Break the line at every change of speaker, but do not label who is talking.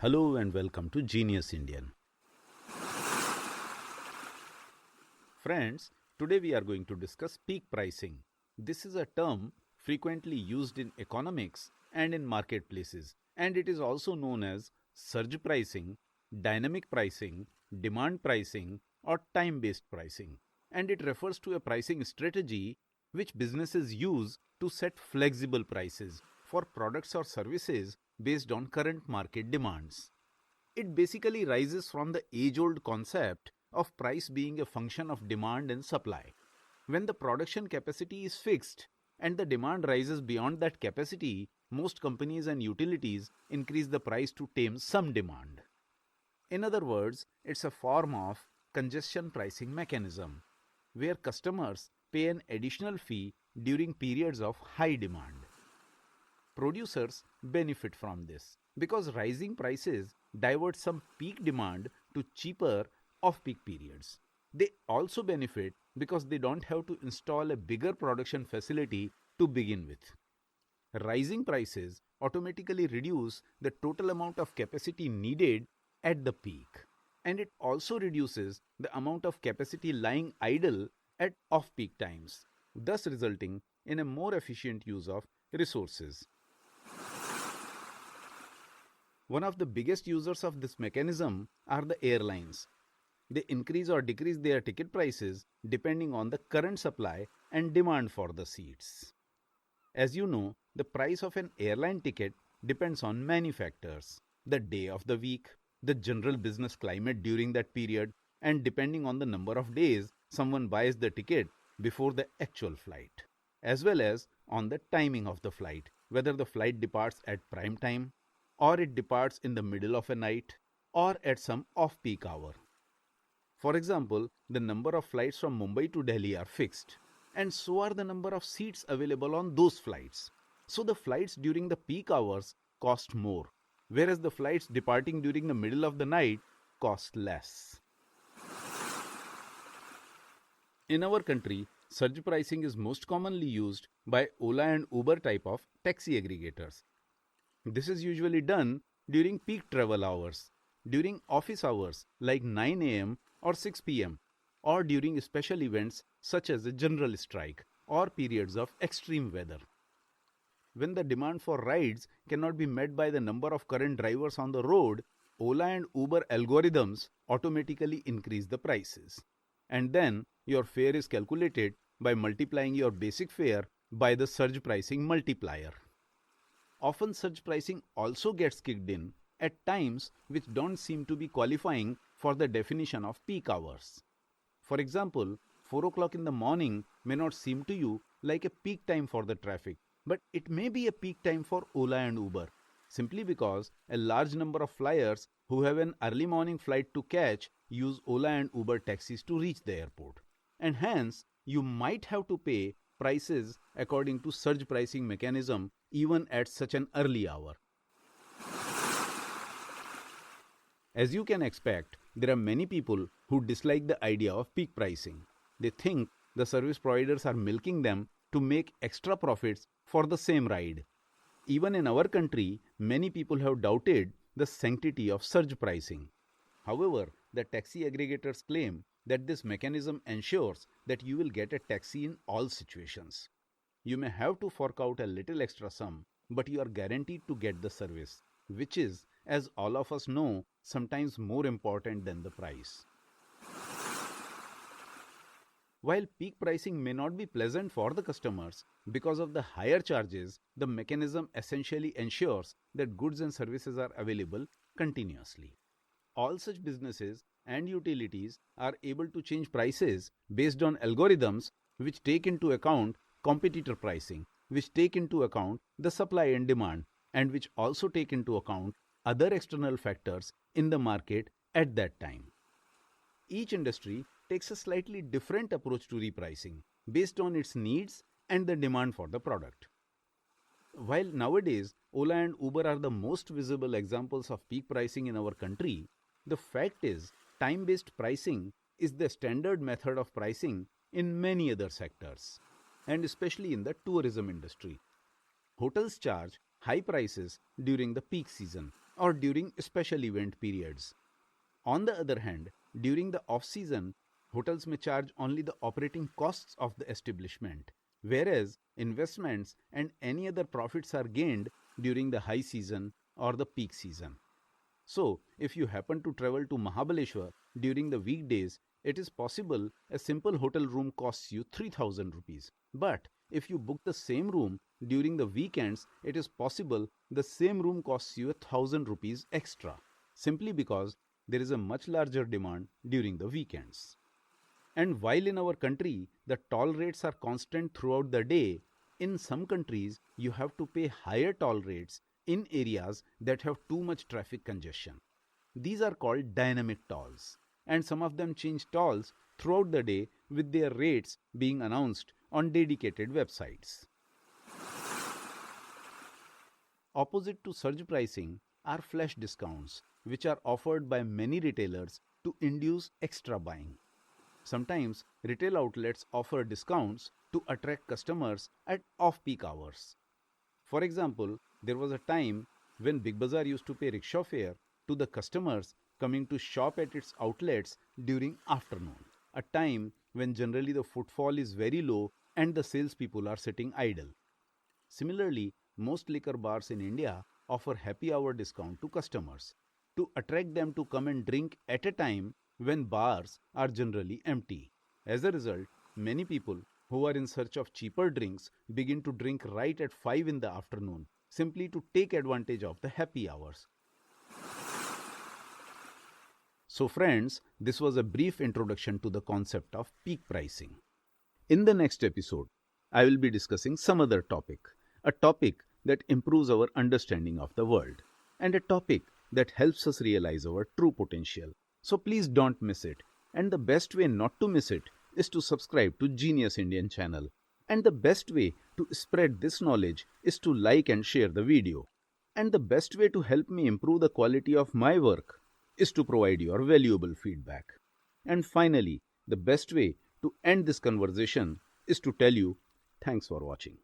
Hello and welcome to Genius Indian. Friends, today we are going to discuss peak pricing. This is a term frequently used in economics and in marketplaces, and it is also known as surge pricing, dynamic pricing, demand pricing, or time based pricing. And it refers to a pricing strategy which businesses use to set flexible prices for products or services based on current market demands. It basically rises from the age old concept of price being a function of demand and supply. When the production capacity is fixed and the demand rises beyond that capacity, most companies and utilities increase the price to tame some demand. In other words, it's a form of congestion pricing mechanism where customers pay an additional fee during periods of high demand. Producers benefit from this because rising prices divert some peak demand to cheaper off peak periods. They also benefit because they don't have to install a bigger production facility to begin with. Rising prices automatically reduce the total amount of capacity needed at the peak. And it also reduces the amount of capacity lying idle at off peak times, thus resulting in a more efficient use of resources. One of the biggest users of this mechanism are the airlines. They increase or decrease their ticket prices depending on the current supply and demand for the seats. As you know, the price of an airline ticket depends on many factors: the day of the week, the general business climate during that period, and depending on the number of days someone buys the ticket before the actual flight, as well as on the timing of the flight, whether the flight departs at prime time, or it departs in the middle of a night, or at some off peak hour. For example, the number of flights from Mumbai to Delhi are fixed, and so are the number of seats available on those flights. So the flights during the peak hours cost more, whereas the flights departing during the middle of the night cost less. In our country, surge pricing is most commonly used by Ola and Uber type of taxi aggregators. This is usually done during peak travel hours, during office hours like 9 am or 6 pm, or during special events such as a general strike or periods of extreme weather. When the demand for rides cannot be met by the number of current drivers on the road, Ola and Uber algorithms automatically increase the prices. And then your fare is calculated by multiplying your basic fare by the surge pricing multiplier. Often surge pricing also gets kicked in at times which don't seem to be qualifying for the definition of peak hours. For example, 4 o'clock in the morning may not seem to you like a peak time for the traffic, but it may be a peak time for Ola and Uber, simply because a large number of flyers who have an early morning flight to catch use Ola and Uber taxis to reach the airport. And hence, you might have to pay prices according to surge pricing mechanism even at such an early hour. As you can expect, there are many people who dislike the idea of peak pricing. They think the service providers are milking them to make extra profits for the same ride. Even in our country, many people have doubted the sanctity of surge pricing. However, the taxi aggregators claim that this mechanism ensures that you will get a taxi in all situations. You may have to fork out a little extra sum, but you are guaranteed to get the service, which is, as all of us know, sometimes more important than the price. While peak pricing may not be pleasant for the customers, because of the higher charges, the mechanism essentially ensures that goods and services are available continuously. All such businesses and utilities are able to change prices based on algorithms which take into account competitor pricing, which take into account the supply and demand, and which also take into account other external factors in the market at that time. Each industry takes a slightly different approach to repricing based on its needs and the demand for the product. While nowadays Ola and Uber are the most visible examples of peak pricing in our country, the fact is time based pricing is the standard method of pricing in many other sectors, and especially in the tourism industry. Hotels charge high prices during the peak season, or during special event periods. On the other hand, during the off-season, hotels may charge only the operating costs of the establishment, whereas investments and any other profits are gained during the high season or the peak season. So, if you happen to travel to Mahabaleshwar during the weekdays, it is possible a simple hotel room costs you 3000 rupees. But if you book the same room during the weekends, it is possible the same room costs you 1000 rupees extra, simply because there is a much larger demand during the weekends. And while in our country the toll rates are constant throughout the day, in some countries you have to pay higher toll rates in areas that have too much traffic congestion. These are called dynamic tolls, and some of them change tolls throughout the day with their rates being announced on dedicated websites. Opposite to surge pricing are flash discounts, which are offered by many retailers to induce extra buying. Sometimes retail outlets offer discounts to attract customers at off-peak hours. For example, there was a time when Big Bazaar used to pay rickshaw fare to the customers coming to shop at its outlets during afternoon, a time when generally the footfall is very low and the salespeople are sitting idle. Similarly, most liquor bars in India offer happy hour discount to customers to attract them to come and drink at a time when bars are generally empty. As a result, many people who are in search of cheaper drinks begin to drink right at 5 in the afternoon simply to take advantage of the happy hours. So friends, this was a brief introduction to the concept of peak pricing. In the next episode, I will be discussing some other topic, a topic that improves our understanding of the world, and a topic that helps us realize our true potential. So please don't miss it. And the best way not to miss it is to subscribe to Genius Indian channel. And the best way to spread this knowledge is to like and share the video. And the best way to help me improve the quality of my work is to provide your valuable feedback. And finally, the best way to end this conversation is to tell you thanks for watching.